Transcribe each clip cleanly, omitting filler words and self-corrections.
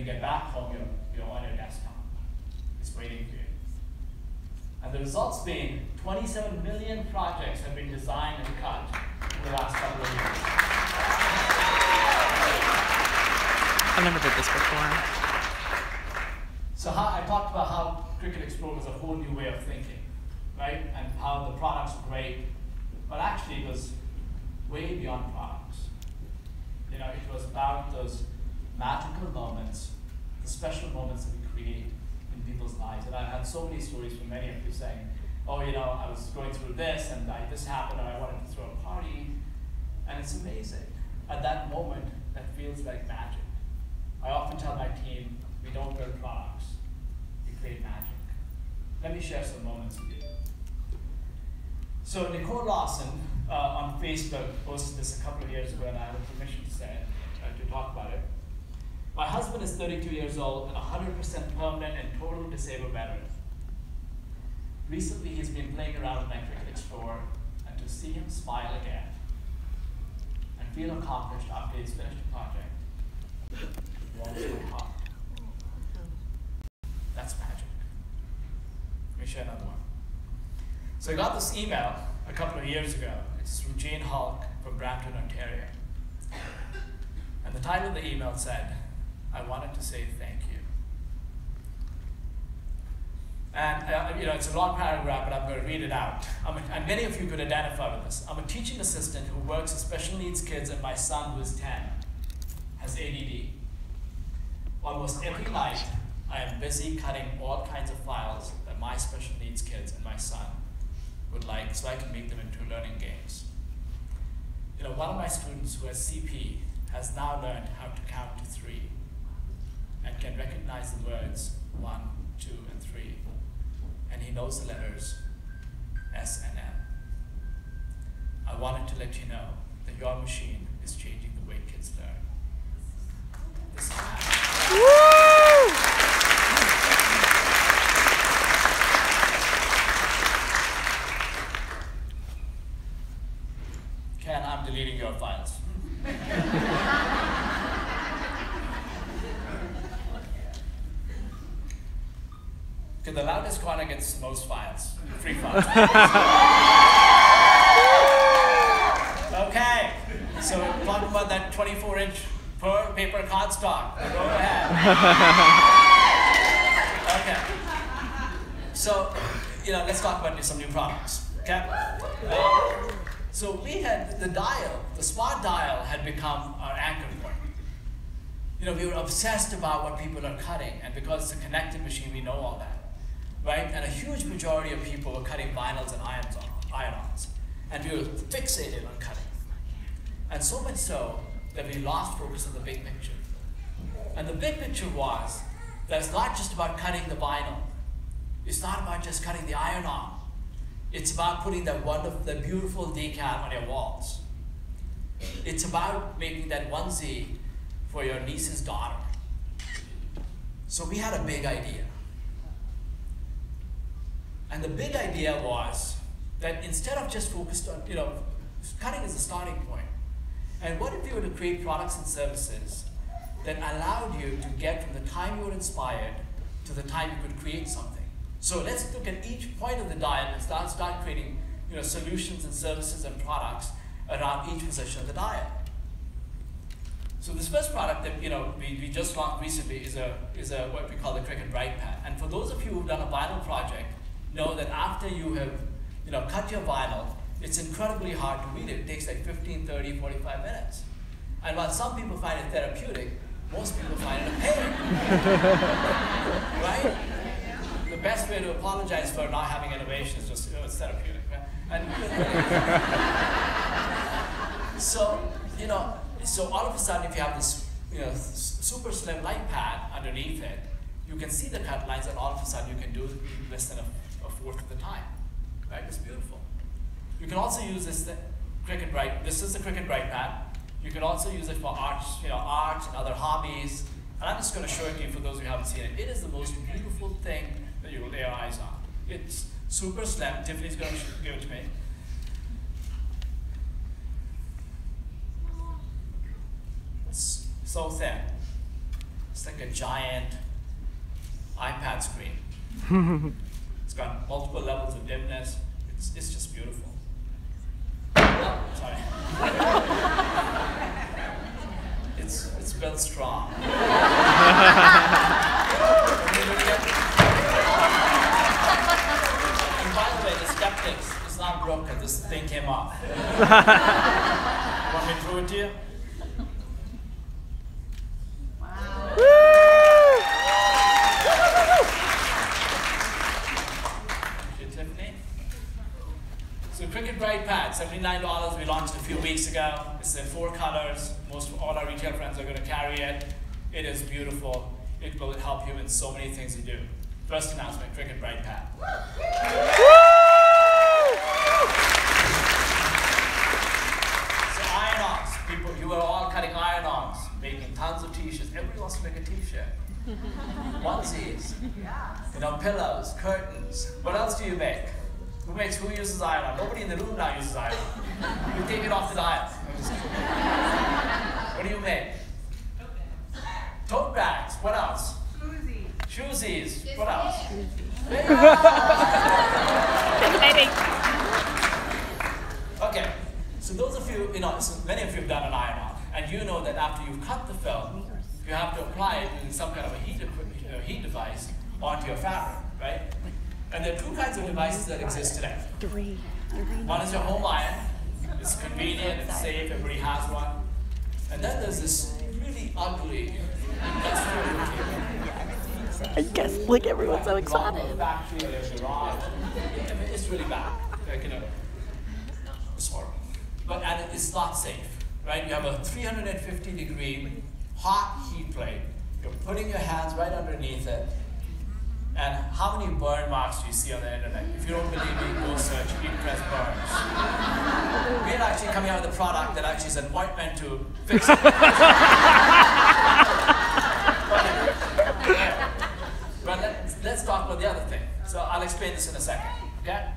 you get back home, you're on your desktop. It's waiting for you. And the results being 27 million projects have been designed and cut in the last couple of years. I've never did this before. So I talked about how Cricut Explore was a whole new way of thinking, right? And how the products were great, but actually it was way beyond products. You know, it was about those magical moments, the special moments that we create in people's lives. And I had so many stories from many of you saying, oh, you know, I was going through this and this happened and I wanted to throw a party. And it's amazing. At that moment, that feels like magic. I often tell my team, we don't build products, we create magic. Let me share some moments with you. So Nicole Lawson on Facebook posted this a couple of years ago, and I have permission to say it, to talk about it. My husband is 32 years old and 100% permanent and total disabled veteran. Recently, he's been playing around with my Cricut Explorer, and to see him smile again and feel accomplished after he's finished a project warms my heart. That's magic. Let me share another one. So I got this email a couple of years ago. It's from Jane Hulk from Brampton, Ontario. And the title of the email said, I wanted to say thank you. And you know, it's a long paragraph, but I'm going to read it out. And many of you could identify with this. I'm a teaching assistant who works with special needs kids, and my son, who is 10, has ADD. Almost every night, I am busy cutting all kinds of files that my special needs kids and my son would like, so I can make them into learning games. You know, one of my students who has CP has now learned how to count to 3 and can recognize the words 1, 2, and 3. And he knows the letters S and M. I wanted to let you know that your machine is changing the way kids learn. This is magic. Ken, I'm deleting your files. Okay, the loudest corner gets the most files, free files. Okay, so talk about that 24-inch per paper cardstock. Go ahead. Okay, so you know, let's talk about some new products. Okay, so we had the dial, the smart dial, had become our anchor point. You know, we were obsessed about what people are cutting, and because it's a connected machine, we know all that. Right? And a huge majority of people were cutting vinyls and iron-ons. And we were fixated on cutting. And so much so that we lost focus on the big picture. And the big picture was that it's not just about cutting the vinyl. It's not about just cutting the iron-on. It's about putting that wonderful, that beautiful decal on your walls. It's about making that onesie for your niece's daughter. So we had a big idea. And the big idea was that instead of just focused on, you know, cutting is the starting point. And what if you were to create products and services that allowed you to get from the time you were inspired to the time you could create something? So let's look at each point of the dial and start creating, you know, solutions and services and products around each position of the dial. So this first product that, you know, we just launched recently is a what we call the Cricut Bright Pad. And for those of you who've done a vinyl project, know that after you have, you know, cut your vinyl, it's incredibly hard to read it. It takes like 15, 30, 45 minutes. And while some people find it therapeutic, most people find it a pain. Right? The best way to apologize for not having innovation is just, you know, it's therapeutic. Right? And so, you know, so all of a sudden, if you have this, you know, super slim light pad underneath it, you can see the cut lines, and all of a sudden you can do less than a fourth of the time. Right? It's beautiful. You can also use this Cricut Bright. This is the Cricut Bright Pad. You can also use it for art, you know, art and other hobbies. And I'm just going to show it to you for those who haven't seen it. It is the most beautiful thing that you will lay your eyes on. It's super slim. Tiffany's going to give it to me. It's so thin. It's like a giant iPad screen. It's got multiple levels of dimness. It's just beautiful. Oh, sorry. It's built strong. And by the way, the skeptics, it's not broken. This thing came off. Want me to prove it to you? So Cricut Bright Pad, $79. We launched it a few weeks ago. It's in 4 colors. All our retail friends are going to carry it. It is beautiful. It will help you in so many things you do. First announcement, Cricut Bright Pad. So iron-ons. People, you are all cutting iron-ons, making tons of t-shirts. Everybody wants to make a t-shirt. Onesies, pillows, curtains. What else do you make? Who uses iron-on? Nobody in the room now uses iron-on. You take it off the dial. What do you make? Tote bags. What else? Shoesies. What else? Baby. Okay. So those of you, so many of you have done an iron-on, and you know that after you've cut the film, you have to apply it in some kind of a heat device onto your fabric, right? And there are 2 kinds of devices that exist today. One is your home iron. It's convenient, it's safe, everybody has one. And then there's this really ugly, I guess, like everyone's so excited. Factory, there's a garage. It's really bad. Like, it's horrible. And it's not safe, right? You have a 350-degree hot heat plate. You're putting your hands right underneath it. And how many burn marks do you see on the internet? If you don't believe me, go search heat press burns. We're actually coming out with a product that actually is an ointment to fix it. But let's talk about the other thing. So I'll explain this in a second, okay?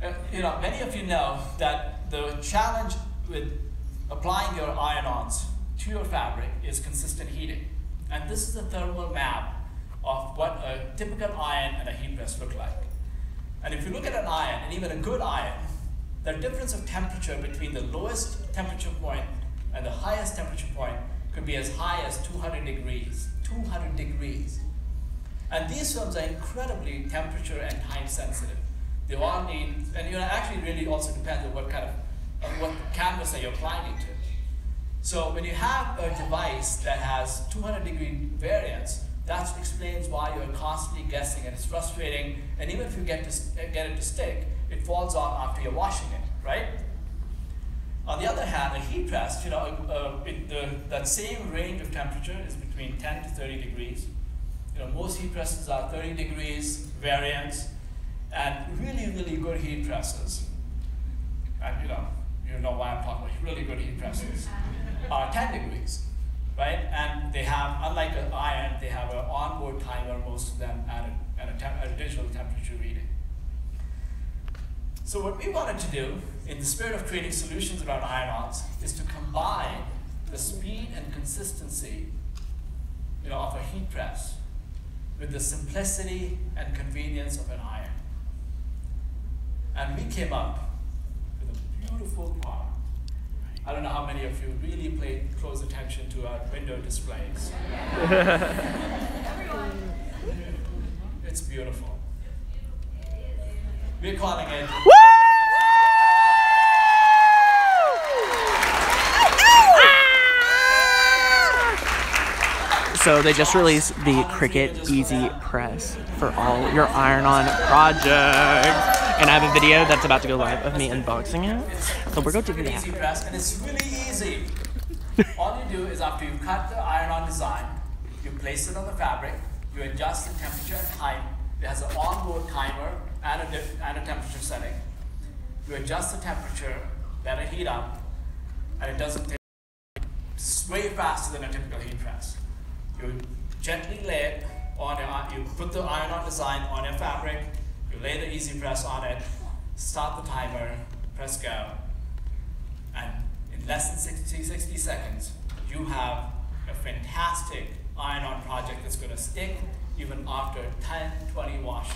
Many of you know that the challenge with applying your iron-ons to your fabric is consistent heating. And this is a thermal map of what a typical iron and a heat press look like. And if you look at an iron, and even a good iron, the difference of temperature between the lowest temperature point and the highest temperature point could be as high as 200 degrees. 200 degrees. And these films are incredibly temperature and time sensitive. They all need, and actually really also depends on what kind of what canvas that you're applying it to. So when you have a device that has 200-degree variance, that explains why you're constantly guessing, and it's frustrating. And even if you get it to stick, it falls off after you're washing it, right? On the other hand, a heat press, that same range of temperature is between 10 to 30 degrees. Most heat presses are 30 degrees variance, and really, really good heat presses. And you know why I'm talking about really good heat presses are 10 degrees. Right? And they have, unlike an iron, they have an onboard timer, most of them, and a digital temperature reading. So what we wanted to do, in the spirit of creating solutions around iron-ons, is to combine the speed and consistency of a heat press with the simplicity and convenience of an iron. And we came up with a beautiful product. I don't know how many of you really paid close attention to our window displays. It's beautiful. We're calling it... So they just released the Cricut Easy Press for all your iron-on projects. And I have a video that's about to go live of me unboxing it. So we're going to do that. Easy press, and it's really easy. All you do is after you cut the iron-on design, you place it on the fabric, you adjust the temperature and time. It has an onboard timer and a temperature setting. You adjust the temperature, let it heat up, and it doesn't take. It's way faster than a typical heat press. You gently lay it on you put the iron-on design on your fabric, you lay the Easy Press on it, start the timer, press go, and in less than 60 seconds, you have a fantastic iron-on project that's going to stick even after 10, 20 washes.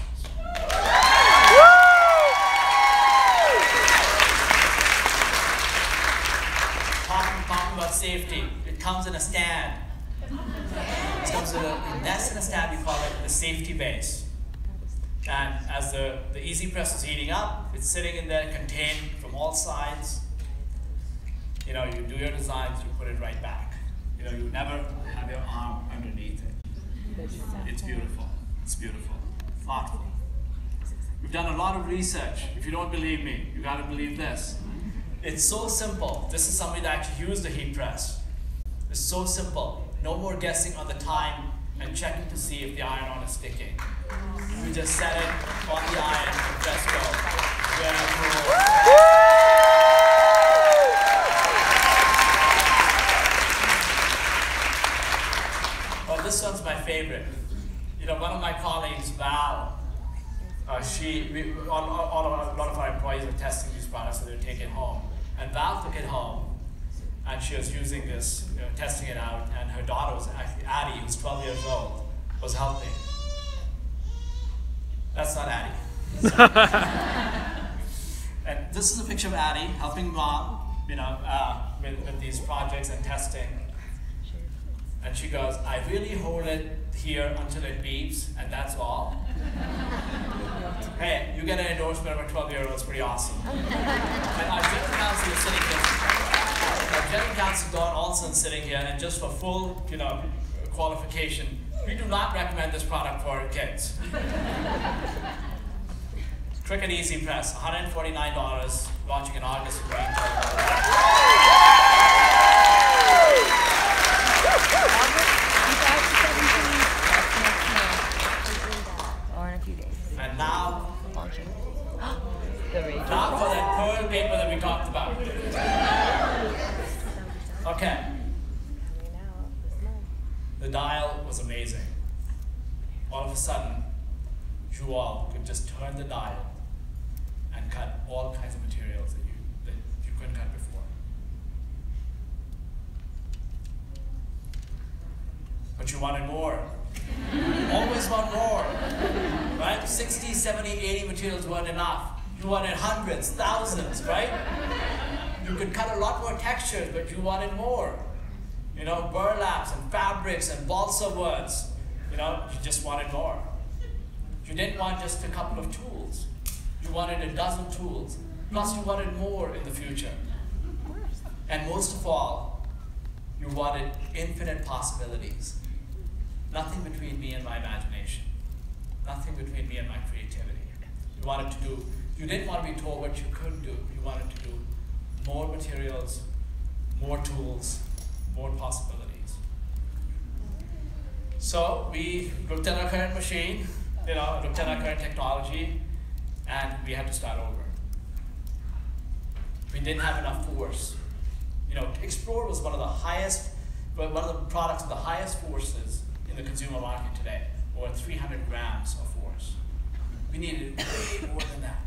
Talking about safety, it comes in a stand. It comes in a nest and a stand, we call it the safety base. And as the easy press is heating up, it's sitting in there contained from all sides. You know, you do your designs, you put it right back. You know, you never have your arm underneath it. It's beautiful. It's beautiful. Thoughtful. We've done a lot of research. If you don't believe me, you gotta believe this. It's so simple. This is somebody that actually used the heat press. It's so simple. No more guessing on the time and checking to see if the iron-on is sticking. You just set it on the iron and press go. Very cool. Well, this one's my favorite. You know, one of my colleagues, Val, a lot of our employees are testing these products, so they're taking it home. And Val took it home, and she was using this, you know, testing it out, and her daughter was actually, Addie, who's 12 years old, was helping. That's not Addie. And this is a picture of Addie helping mom, you know, with these projects and testing. And she goes, I really hold it here until it beeps, and that's all. Hey, you get an endorsement of a 12-year-old, it's pretty awesome. And our general counsel is sitting here. Our general counsel, Don Olson, sitting here, and just for full, you know, qualification, we do not recommend this product for kids. Cricut Easy Press, $149, launching in August. And now for that pearl paper that we talked about. Okay. The dial was amazing. All of a sudden, you all could just turn the dial and cut all kinds of materials that you couldn't cut before. But you wanted more. You always want more. Right? 60, 70, 80 materials weren't enough. You wanted hundreds, thousands, right? You could cut a lot more textures, but you wanted more. You know, burlaps and fabrics and balsa woods. You know, you just wanted more. You didn't want just a couple of tools. You wanted a dozen tools. Plus you wanted more in the future. And most of all, you wanted infinite possibilities. Nothing between me and my imagination. Nothing between me and my creativity. You wanted to do, you didn't want to be told what you couldn't do. You wanted to do more materials, more tools, more possibilities. So we looked at our current machine, you know, looked at our current technology, and we had to start over. We didn't have enough force. You know, Explore was one of the products with the highest forces in the consumer market today, over 300 grams of force. We needed way more than that.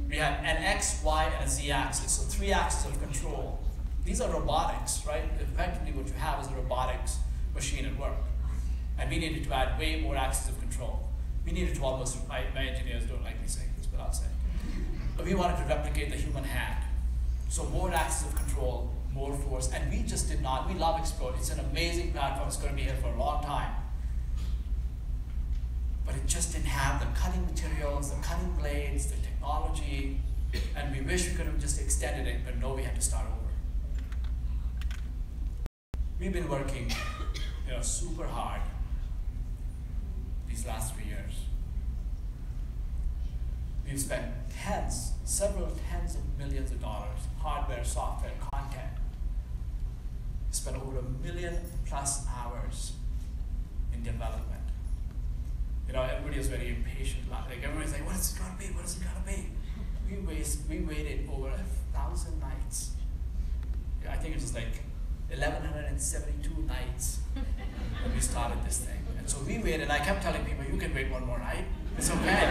We had an X, Y, and a Z axis, so 3 axes of control. These are robotics, right? Effectively what you have is a robotics machine at work. And we needed to add way more axes of control. We needed to almost, my engineers don't like me saying this, but I'll say it. But we wanted to replicate the human hand. So more axes of control, more force, and we just did not. We love Explore. It's an amazing platform. It's going to be here for a long time. But it just didn't have the cutting materials, the cutting blades, the technology, and we wish we could have just extended it, but no, we had to start over. We've been working, you know, super hard these last 3 years. We've spent several tens of millions of dollars, hardware, software, content. We spent over 1 million+ hours in development. You know, everybody is very impatient. Like everybody's like, what is it gonna be? What is it gonna be? We waited over 1,000 nights. Yeah, I think it was like 1,172 nights when we started this thing. And so we waited. I kept telling people, you can wait one more night. It's okay.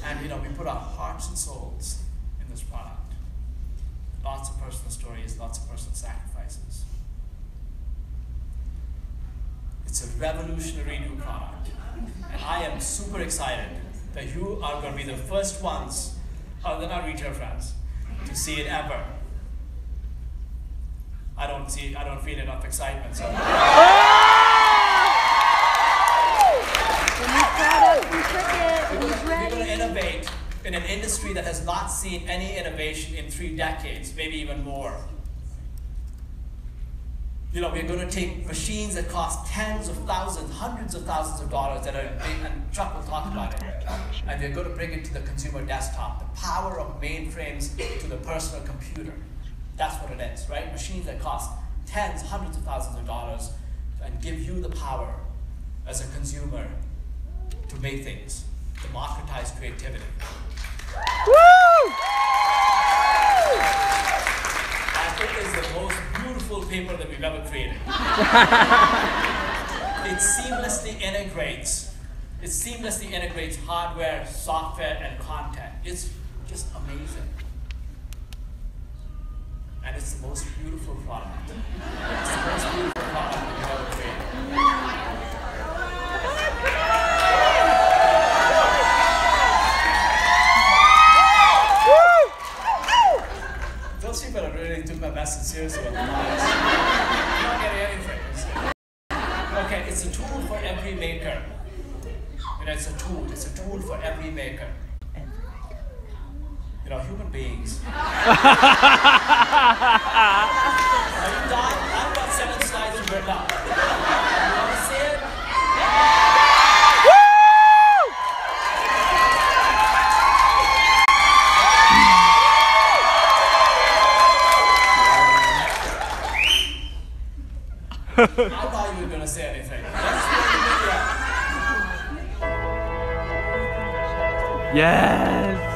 And you know, we put our hearts and souls in this product. It's a revolutionary new product. And I am super excited that you are going to be the first ones, other than our retail friends, to see it ever. I don't feel enough excitement, so. We're going to innovate in an industry that has not seen any innovation in 3 decades, maybe even more. You know, we're going to take machines that cost tens of thousands, hundreds of thousands of dollars that are big, and Chuck will talk about it, and we're going to bring it to the consumer desktop. The power of mainframes to the personal computer. That's what it is, right? Machines that cost tens, hundreds of thousands of dollars and give you the power as a consumer to make things, democratize creativity. Woo! And it is the most beautiful paper that we've ever created. It seamlessly integrates hardware, software, and content. It's just amazing. And it's the most beautiful product. It's the most beautiful product that we've ever created. Those people really took my message seriously. I'm not getting anything. Okay, it's a tool for every maker. You know, it's a tool for every maker. You know, human beings. Are you done? I've got 7 slides to burn up. You want to see it? I thought you were going to say anything. Let's play the video. Yes!